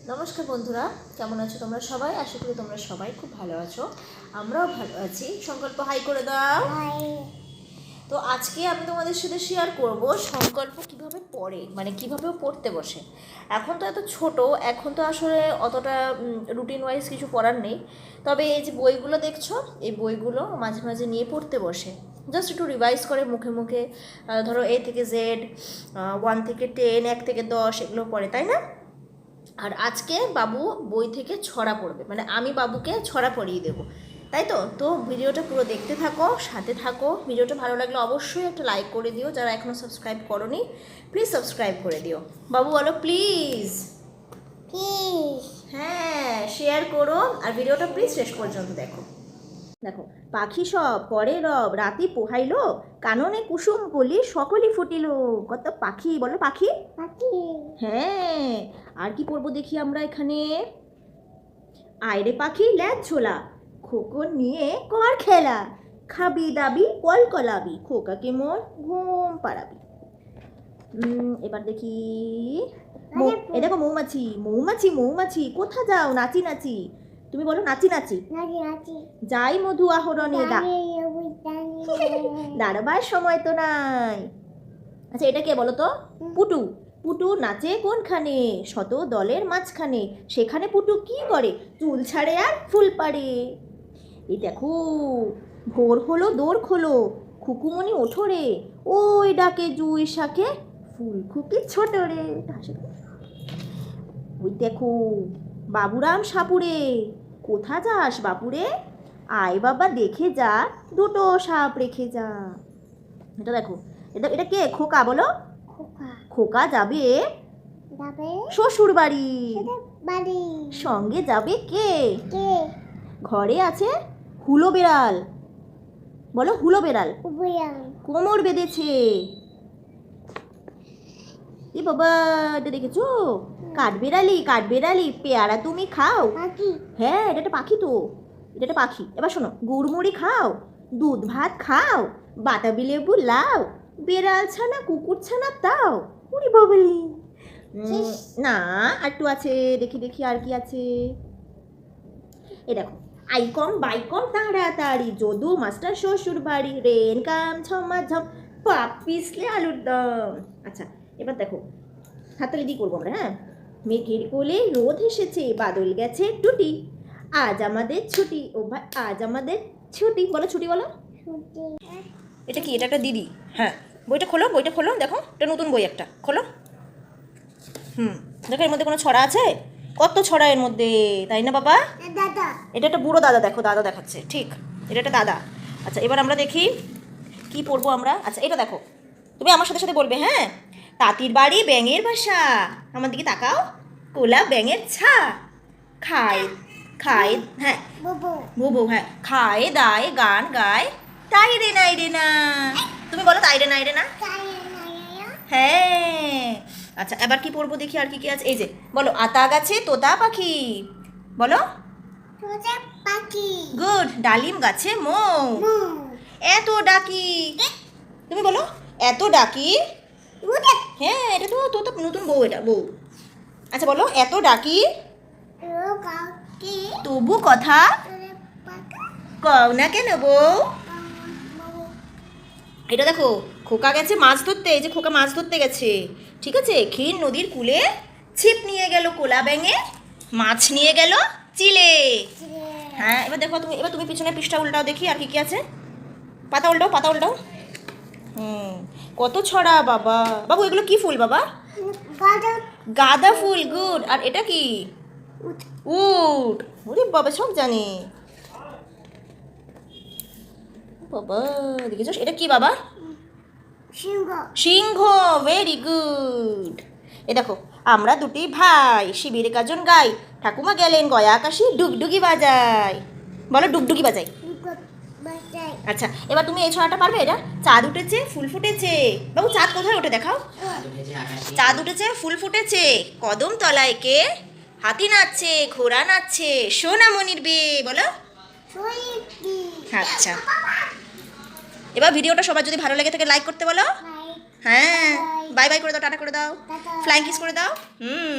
নমস্কার বন্ধুরা, কেমন আছো তোমরা সবাই? আশা করি তোমরা সবাই খুব ভালো আছো। আমরাও ভালো আছি। সংকল্প হাই করে দাও। তো আজকে আমি তোমাদের সাথে শেয়ার করব সংকল্প কিভাবে পড়ে, মানে কিভাবে পড়তে বসে। এখন তো এত ছোট, এখন তো আসলে অতটা রুটিন ওয়াইজ কিছু পড়ার নেই। তবে এই যে বইগুলো দেখছো, এই বইগুলো মাঝে মাঝে নিয়ে পড়তে বসে, জাস্ট একটু রিভাইজ করে মুখে মুখে। ধরো A থেকে Z, 1 থেকে 10, 1 থেকে 10 এগুলো পড়ে, তাই না? আর আজকে বাবু বই থেকে ছড়া পড়বে, মানে আমি বাবুকে ছড়া পড়িয়ে দেবো, তাই তো? তো ভিডিওটা পুরো দেখতে থাকো, সাথে থাকো। ভিডিওটা ভালো লাগলে অবশ্যই একটা লাইক করে দিও, যারা এখনও সাবস্ক্রাইব করোনি প্লিজ সাবস্ক্রাইব করে দিও। বাবু বলো প্লিজ। প্লিজ। হ্যাঁ, শেয়ার করো আর ভিডিওটা প্লিজ শেষ পর্যন্ত দেখো। দেখো, পাখি সব পরে রব, রাতি পোহাইল, কাননে কুসুম কলি সকলই ফুটিল। কত পাখি, বলো পাখি। পাখি। হ্যাঁ, আর কি পড়বো দেখি আমরা এখানে। আয়রে পাখি ল্যাজ ঝোলা, খোকন নিয়ে কর খেলা, খাবি দাবি কল কলাবি, খোকাকে মোর ঘুম পাড়াবি। এবার দেখি এই দেখো, মৌমাছি মৌমাছি মৌমাছি কোথা যাও নাচি নাচি। তুমি বলো নাচি নাচি। যাই মধু আহরণে দাঁড়াবার সময় তো নাই। আচ্ছা, এটা কে বলো তো? পুটু। পুটু নাচে কোনখানে? শত দলের মাঝখানে, সেখানে পুটু কি করে? চুল ছাড়ে আর ফুল পাড়ে। এই দেখো, ভোর হলো দৌড় খোলো, খুকুমনি ওঠো রে, ওই ডাকে জুই শাকে ফুল খুকি ছোট রে। ওই দেখো, বাবুরাম সাপুরে, কোথা যাস বাপুরে? আয় বাবা দেখে যা, দুটো সাপ রেখে যা। এটা দেখো, এটা কে? খোকা, বলো। খোকা যাবে শ্বশুর বাড়ি, সঙ্গে যাবে কে? ঘরে আছে হুলো বেড়াল, বলো হুলো বেড়াল, কোমর বেঁধেছে। এ বাবা, এটা দেখেছো? কাঠবেড়ালি কাঠবেড়ালি পেয়ারা তুমি খাও। হ্যাঁ, এটা একটা পাখি তো, এটা একটা পাখি। এবার শোনো, গুড়মুড়ি খাও, দুধ ভাত খাও, বাতাবি লেবু লাও, বেড়াল ছানা কুকুর ছানা তাও। উড়ি বাবলি। না, একটু আছে, দেখি দেখি আর কি আছে। এ দেখো, আইকম বাইকম তাড়াতাড়ি, যদু মাস্টার শ্বশুর বাড়ি, রেন কাম ঝমাঝম, পাপ পিছলে আলুর দম। আচ্ছা, এবার দেখো, হাততালি দিয়ে করবো আমরা। হ্যাঁ, মেঘের কোলে রোদ এসেছে, বাদল গেছে টুটি, আজ আমাদের ছুটি। ও ভাই, আজ আমাদের ছুটি, বলো ছুটি বলো। এটা কি? এটা একটা দিদি। হ্যাঁ, বইটা খোলো, বইটা খোলো, দেখো এটা নতুন বই একটা, খোলো। দেখো, এর মধ্যে কোনো ছড়া আছে? কত ছড়া এর মধ্যে, তাই না বাবা? দাদা। এটা একটা বুড়ো দাদা, দেখো দাদা দেখাচ্ছে, ঠিক, এটা একটা দাদা। আচ্ছা, এবার আমরা দেখি কি পড়বো আমরা। আচ্ছা, এটা দেখো, তুমি আমার সাথে সাথে বলবে। হ্যাঁ, তাঁতির বাড়ি ব্যাঙের বাসা, আমার দিকে তাকাও, কোলা ব্যাঙের ছা, খায় খায়, হ্যাঁ বুবু, হ্যাঁ, খায় দায় গান গায়, তাই রে নাই রে না। তুমি বলো তাই রে নাই রে না। হ্যাঁ। আচ্ছা, এবার কি পড়বো দেখি, আর কি কি আছে। এই যে বলো, আতা গাছে তোতা পাখি, বলো। গুড। ডালিম গাছে মৌ, এত ডাকি। তুমি বলো, এত ডাকি। হ্যাঁ, এটা তো তোতা, নতুন বউ, এটা বউ। আচ্ছা বলো, এত ডাকি তবু কথা কও না কেন বউ। এটা দেখো, খোকা গেছে মাছ ধরতে, এই যে খোকা মাছ ধরতে গেছে, ঠিক আছে। ক্ষীর নদীর কূলে ছিপ নিয়ে গেল কোলা ব্যাঙে, মাছ নিয়ে গেল চিলে। হ্যাঁ, এবার দেখো, এবার তুমি পিছনে পৃষ্ঠা উল্টাও দেখি আর কি কি আছে। পাতা উল্টাও, পাতা উল্টাও। কত ছড়া বাবা। বাবু, এগুলো কি ফুল বাবা? গাঁদা ফুল। গুড। আর এটা কি? উট। ওরে বাবা, সব জানি বাবা। দেখেছো, এটা কি বাবা? সিংহ। Very good. এ দেখো, আমরা দুটি ভাই শিবিরে কাজন গাই, ঠাকুমা গেলেন গয়া আকাশে ডুগডুগি বাজায়, বলো ডুগডুগি বাজাই। আচ্ছা, এবার তুমি এই ছড়াটা পারবে? এটা, চাঁদ উঠেছে ফুল ফুটেছে। বাবু, চাঁদ কোথায় ওঠে দেখাও। চাঁদ উঠেছে ফুল ফুটেছে, কদম তলায় কে, হাতি নাচছে ঘোড়া নাচছে, সোনামণির বে, বলো। আচ্ছা, এবার ভিডিওটা সবার যদি ভালো লেগে থাকে লাইক করতে বলো। হ্যাঁ। বাই বাই করে দাও, টাটা করে দাও, ফ্লাইং কিস করে দাও।